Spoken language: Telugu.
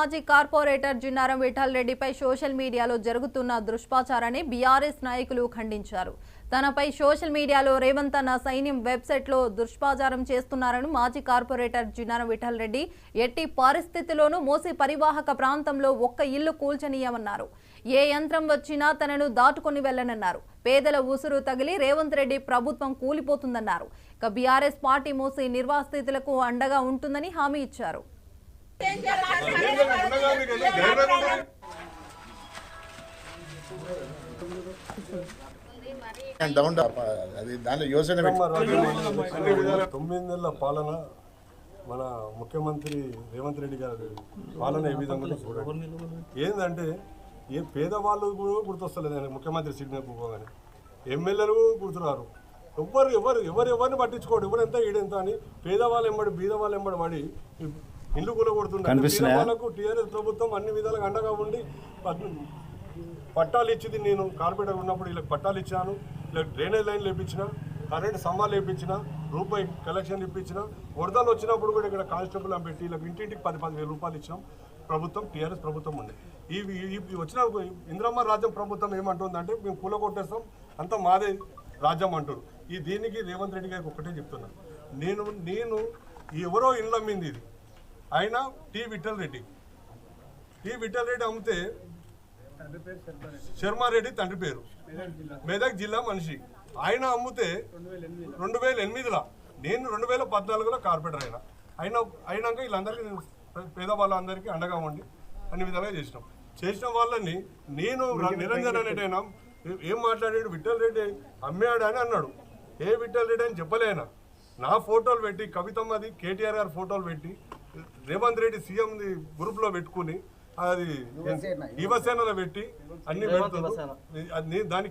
మాజీ కార్పొరేటర్ జిన్నారం విఠల్ రెడ్డిపై సోషల్ మీడియాలో జరుగుతున్న దుష్ప్రచారాన్ని బీఆర్ఎస్ నాయకులు ఖండించారు. తనపై సోషల్ మీడియాలో రేవంత్ అన్న సైన్యం వెబ్సైట్లో దుష్ప్రచారం చేస్తున్నారని మాజీ కార్పొరేటర్ జిన్నారం విఠల్ రెడ్డి ఎట్టి పరిస్థితిలోనూ మోసి పరివాహక ప్రాంతంలో ఒక్క ఇల్లు కూల్చనీయమన్నారు. ఏ యంత్రం వచ్చినా తనను దాటుకొని వెళ్లనన్నారు. పేదల ఉసురు తగిలి రేవంత్ రెడ్డి ప్రభుత్వం కూలిపోతుందన్నారు. ఇక బీఆర్ఎస్ పార్టీ మోసి నిర్వాసితులకు అండగా ఉంటుందని హామీ ఇచ్చారు. తొమ్మిదేళ్ల పాలన మన ముఖ్యమంత్రి రేవంత్ రెడ్డి గారి పాలన ఏ విధంగా చూడండి. ఏంటంటే ఏ పేదవాళ్ళు కూడా గుర్తొస్తలేదు ముఖ్యమంత్రి సిగ్నల్ పోగానే, ఎమ్మెల్యేలు గుర్తురారు. ఎవరిని పట్టించుకోడు. ఎవరెంత ఈడెంత అని పేదవాళ్ళు ఎంబడి బీదవాళ్ళు ఎంబడి పడి ఇల్లు కూలగొడుతున్నారు. పేదవాళ్ళకు టీఆర్ఎస్ ప్రభుత్వం అన్ని విధాలుగా అండగా ఉండి పట్టాలు ఇచ్చింది. నేను కార్పొరేటర్ ఉన్నప్పుడు ఇలా పట్టాలు ఇచ్చాను, ఇలా డ్రైనేజ్ లైన్లు వేయించిన, కరెంట్ స్తంభాలు వేయించిన, రూపాయి కలెక్షన్ ఇప్పించిన, వరదలు వచ్చినప్పుడు కూడా ఇక్కడ కానిస్టేబుల్ అని పెట్టి ఇలా ఇంటింటికి 10,000 రూపాయలు ఇచ్చినాం. ప్రభుత్వం టీఆర్ఎస్ ప్రభుత్వం ఉంది. ఈ వచ్చిన ఇందిరమ్మ రాజ్యం ప్రభుత్వం ఏమంటుందంటే మేము కూలగొట్టేస్తాం, అంతా మాదే రాజ్యం అంటారు. దీనికి రేవంత్ రెడ్డి గారికి ఒక్కటే చెప్తున్నాను. నేను ఎవరో ఇళ్ళ మీద ఇది ఆయన విఠల్ రెడ్డి అమ్మితే శర్మారెడ్డి తండ్రి పేరు, మెదక్ జిల్లా మనిషి. ఆయన అమ్మితే 2008లో, నేను 2014లో కార్పొరేటర్ అయినాక వీళ్ళందరికీ పేదవాళ్ళందరికీ అండగా ఉండి అన్ని విధాలుగా చేసిన వాళ్ళని నేను నిరంజన్ అనేటైనా ఏం మాట్లాడాడు, విఠల్ రెడ్డి అమ్మాడు అని అన్నాడు. ఏ విఠల్ రెడ్డి అని చెప్పలేనా. నా ఫోటోలు పెట్టి, కవితమ్మది కేటీఆర్ గారి ఫోటోలు పెట్టి, రేవంత్ రెడ్డి సీఎం గ్రూప్లో పెట్టుకుని అది యువసేనలో పెట్టి అన్ని పెడుతుంది. దానికి